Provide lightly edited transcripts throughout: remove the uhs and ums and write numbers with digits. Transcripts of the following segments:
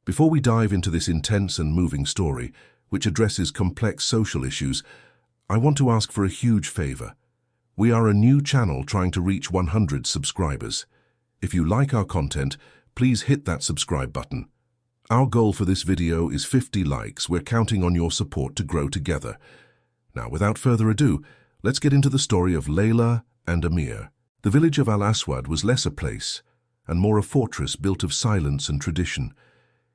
Before we dive into this intense and moving story, which addresses complex social issues, I want to ask for a huge favor. We are a new channel trying to reach 100 subscribers. If you like our content, please hit that subscribe button. Our goal for this video is 50 likes. We're counting on your support to grow together. Now, without further ado, let's get into the story of Layla and Amir. The village of Al-Aswad was less a place and more a fortress built of silence and tradition.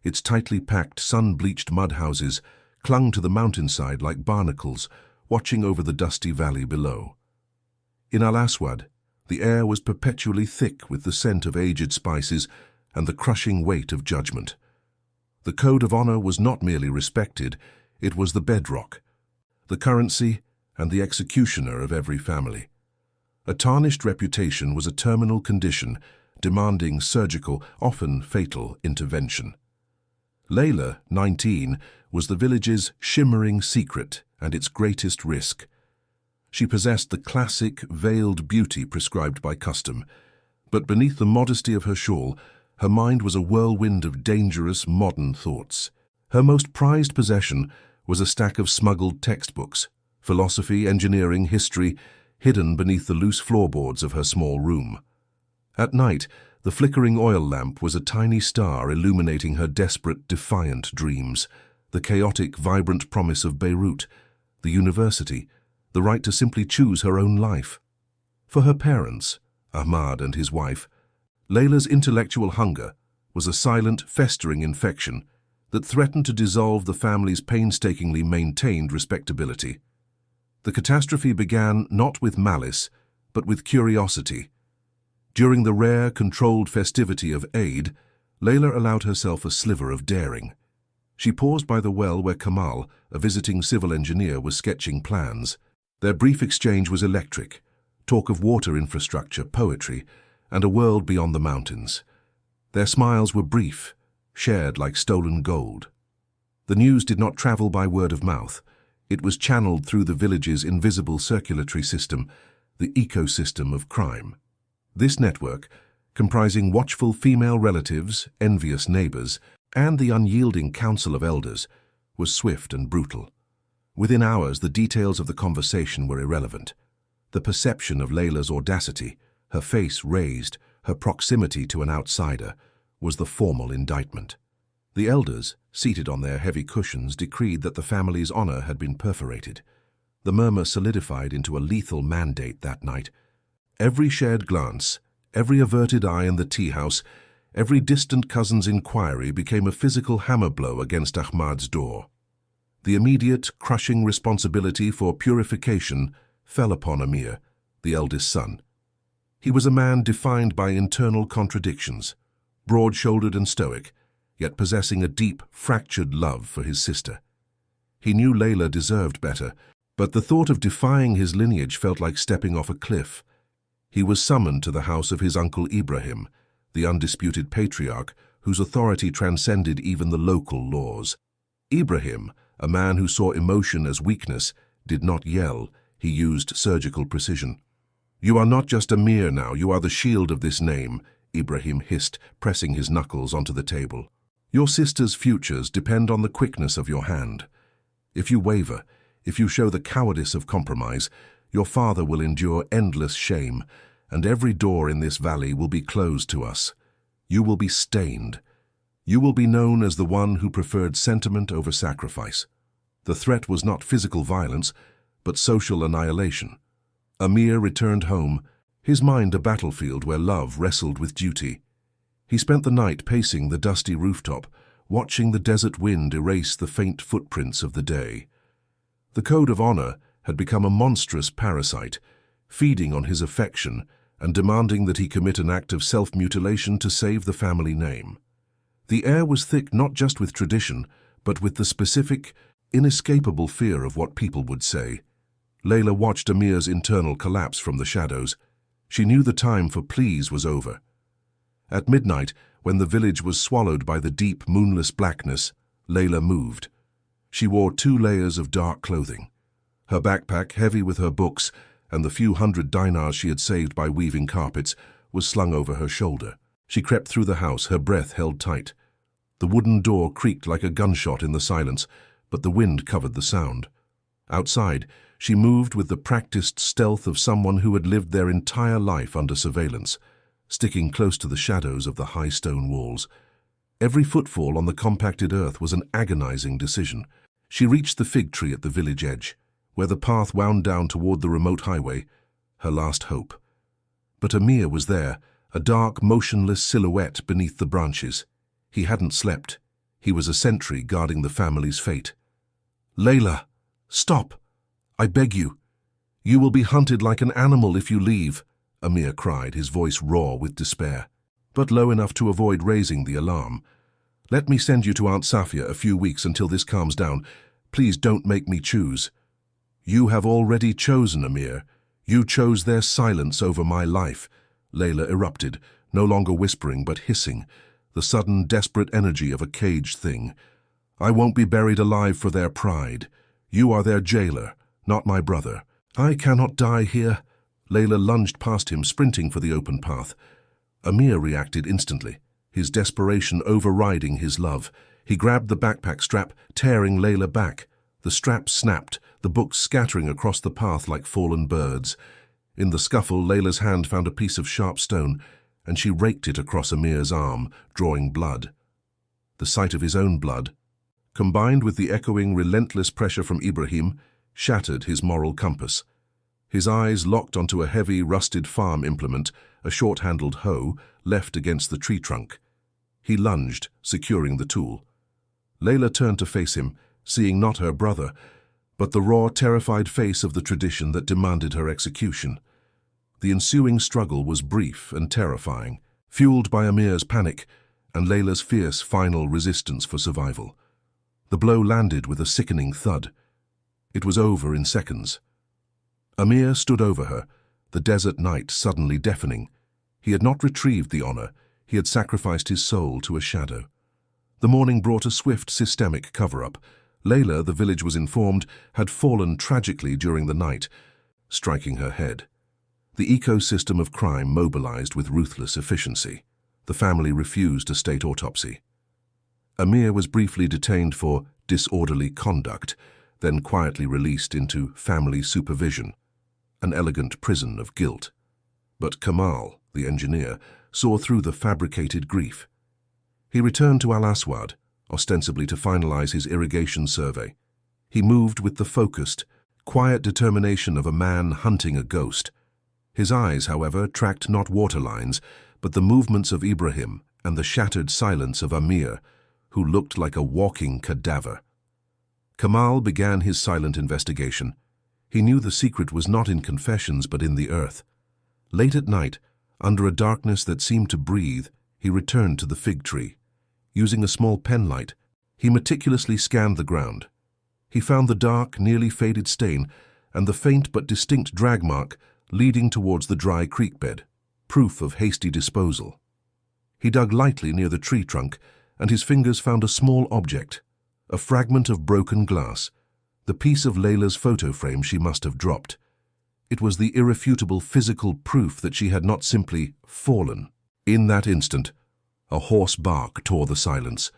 Its tightly packed, sun-bleached mud houses clung to the mountainside like barnacles, watching over the dusty valley below. In Al-Aswad, the air was perpetually thick with the scent of aged spices and the crushing weight of judgment. The code of honor was not merely respected, it was the bedrock, the currency and the executioner of every family. A tarnished reputation was a terminal condition, demanding surgical, often fatal, intervention. Layla, 19, was the village's shimmering secret and its greatest risk. She possessed the classic, veiled beauty prescribed by custom, but beneath the modesty of her shawl, her mind was a whirlwind of dangerous, modern thoughts. Her most prized possession was a stack of smuggled textbooks, philosophy, engineering, history, hidden beneath the loose floorboards of her small room. At night, the flickering oil lamp was a tiny star illuminating her desperate, defiant dreams, the chaotic, vibrant promise of Beirut, the university, the right to simply choose her own life. For her parents, Ahmad and his wife, Layla's intellectual hunger was a silent, festering infection that threatened to dissolve the family's painstakingly maintained respectability. The catastrophe began not with malice, but with curiosity. During the rare, controlled festivity of Eid, Layla allowed herself a sliver of daring. She paused by the well where Kamal, a visiting civil engineer, was sketching plans. Their brief exchange was electric, talk of water infrastructure, poetry, and a world beyond the mountains. Their smiles were brief, shared like stolen gold. The news did not travel by word of mouth. It was channeled through the village's invisible circulatory system, the ecosystem of crime. This network, comprising watchful female relatives, envious neighbors, and the unyielding council of elders, was swift and brutal. Within hours, the details of the conversation were irrelevant. The perception of Layla's audacity, her face raised, her proximity to an outsider, was the formal indictment. The elders, seated on their heavy cushions, decreed that the family's honor had been perforated. The murmur solidified into a lethal mandate that night. Every shared glance, every averted eye in the tea-house, every distant cousin's inquiry became a physical hammer blow against Ahmad's door. The immediate, crushing responsibility for purification fell upon Amir, the eldest son. He was a man defined by internal contradictions, broad-shouldered and stoic, yet possessing a deep, fractured love for his sister. He knew Layla deserved better, but the thought of defying his lineage felt like stepping off a cliff. He was summoned to the house of his uncle Ibrahim, the undisputed patriarch whose authority transcended even the local laws. Ibrahim, a man who saw emotion as weakness, did not yell. He used surgical precision. "You are not just Amir now, you are the shield of this name," Ibrahim hissed, pressing his knuckles onto the table. "Your sister's futures depend on the quickness of your hand. If you waver, if you show the cowardice of compromise, your father will endure endless shame, and every door in this valley will be closed to us. You will be stained. You will be known as the one who preferred sentiment over sacrifice." The threat was not physical violence, but social annihilation. Amir returned home, his mind a battlefield where love wrestled with duty. He spent the night pacing the dusty rooftop, watching the desert wind erase the faint footprints of the day. The code of honor had become a monstrous parasite, feeding on his affection and demanding that he commit an act of self-mutilation to save the family name. The air was thick not just with tradition, but with the specific, inescapable fear of what people would say. Layla watched Amir's internal collapse from the shadows. She knew the time for pleas was over. At midnight, when the village was swallowed by the deep, moonless blackness, Layla moved. She wore 2 layers of dark clothing. Her backpack, heavy with her books and the few hundred dinars she had saved by weaving carpets, was slung over her shoulder. She crept through the house, her breath held tight. The wooden door creaked like a gunshot in the silence, but the wind covered the sound. Outside, she moved with the practiced stealth of someone who had lived their entire life under surveillance, sticking close to the shadows of the high stone walls. Every footfall on the compacted earth was an agonizing decision. She reached the fig tree at the village edge, where the path wound down toward the remote highway, her last hope. But Amir was there, a dark, motionless silhouette beneath the branches. He hadn't slept. He was a sentry guarding the family's fate. "Layla, stop! I beg you. You will be hunted like an animal if you leave," Amir cried, his voice raw with despair, but low enough to avoid raising the alarm. "Let me send you to Aunt Safia a few weeks until this calms down. Please don't make me choose." "You have already chosen, Amir. You chose their silence over my life," Layla erupted, no longer whispering but hissing, the sudden, desperate energy of a caged thing. "I won't be buried alive for their pride. You are their jailer, not my brother. I cannot die here." Layla lunged past him, sprinting for the open path. Amir reacted instantly, his desperation overriding his love. He grabbed the backpack strap, tearing Layla back. The strap snapped, the books scattering across the path like fallen birds. In the scuffle, Layla's hand found a piece of sharp stone, and she raked it across Amir's arm, drawing blood. The sight of his own blood, combined with the echoing, relentless pressure from Ibrahim, shattered his moral compass. His eyes locked onto a heavy, rusted farm implement, a short-handled hoe, left against the tree trunk. He lunged, securing the tool. Layla turned to face him, seeing not her brother, but the raw, terrified face of the tradition that demanded her execution. The ensuing struggle was brief and terrifying, fueled by Amir's panic and Layla's fierce final resistance for survival. The blow landed with a sickening thud. It was over in seconds. Amir stood over her, the desert night suddenly deafening. He had not retrieved the honor, he had sacrificed his soul to a shadow. The morning brought a swift, systemic cover-up. Layla, the village was informed, had fallen tragically during the night, striking her head. The ecosystem of crime mobilized with ruthless efficiency. The family refused a state autopsy. Amir was briefly detained for disorderly conduct, then quietly released into family supervision, an elegant prison of guilt. But Kamal, the engineer, saw through the fabricated grief. He returned to Al-Aswad, ostensibly to finalize his irrigation survey. He moved with the focused, quiet determination of a man hunting a ghost. His eyes, however, tracked not water lines, but the movements of Ibrahim and the shattered silence of Amir, who looked like a walking cadaver. Kamal began his silent investigation. He knew the secret was not in confessions but in the earth. Late at night, under a darkness that seemed to breathe, he returned to the fig tree. Using a small penlight, he meticulously scanned the ground. He found the dark, nearly faded stain and the faint but distinct drag mark leading towards the dry creek bed, proof of hasty disposal. He dug lightly near the tree trunk, and his fingers found a small object, a fragment of broken glass, the piece of Layla's photo frame she must have dropped. It was the irrefutable physical proof that she had not simply fallen. In that instant, a hoarse bark tore the silence.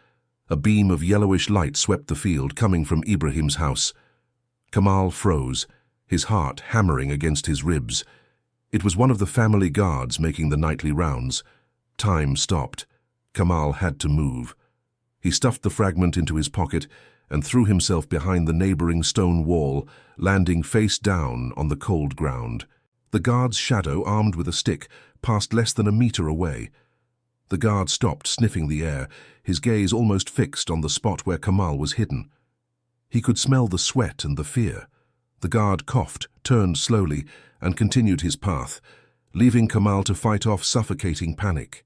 A beam of yellowish light swept the field, coming from Ibrahim's house. Kamal froze, his heart hammering against his ribs. It was one of the family guards making the nightly rounds. Time stopped. Kamal had to move. He stuffed the fragment into his pocket and threw himself behind the neighboring stone wall, landing face down on the cold ground. The guard's shadow, armed with a stick, passed less than a meter away. The guard stopped, sniffing the air, his gaze almost fixed on the spot where Kamal was hidden. He could smell the sweat and the fear. The guard coughed, turned slowly, and continued his path, leaving Kamal to fight off suffocating panic.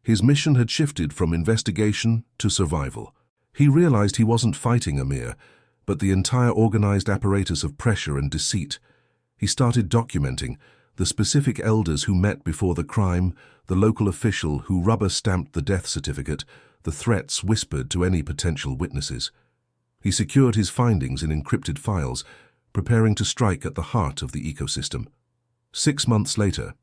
His mission had shifted from investigation to survival. He realized he wasn't fighting Amir, but the entire organized apparatus of pressure and deceit. He started documenting the specific elders who met before the crime, the local official who rubber-stamped the death certificate, the threats whispered to any potential witnesses. He secured his findings in encrypted files, preparing to strike at the heart of the ecosystem. 6 months later,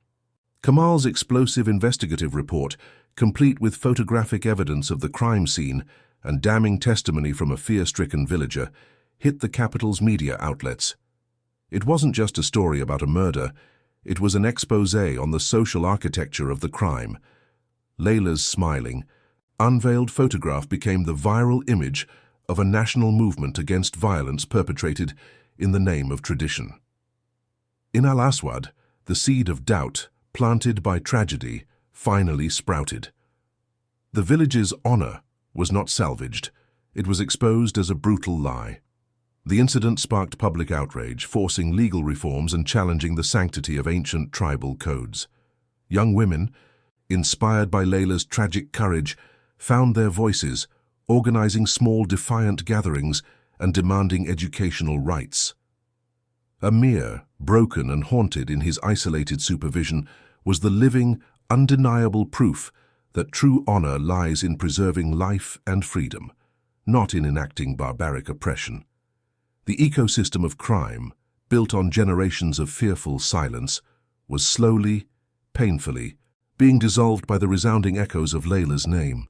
Kamal's explosive investigative report complete with photographic evidence of the crime scene and damning testimony from a fear-stricken villager, hit the capital's media outlets. It wasn't just a story about a murder, it was an exposé on the social architecture of the crime. Layla's smiling, unveiled photograph became the viral image of a national movement against violence perpetrated in the name of tradition. In Al-Aswad, the seed of doubt, planted by tragedy, finally sprouted. The village's honor was not salvaged, it was exposed as a brutal lie. The incident sparked public outrage, forcing legal reforms and challenging the sanctity of ancient tribal codes. Young women, inspired by Layla's tragic courage, found their voices, organizing small defiant gatherings and demanding educational rights. Amir, broken and haunted in his isolated supervision, was the living, undeniable proof that true honor lies in preserving life and freedom, not in enacting barbaric oppression. The ecosystem of crime, built on generations of fearful silence, was slowly, painfully, being dissolved by the resounding echoes of Layla's name.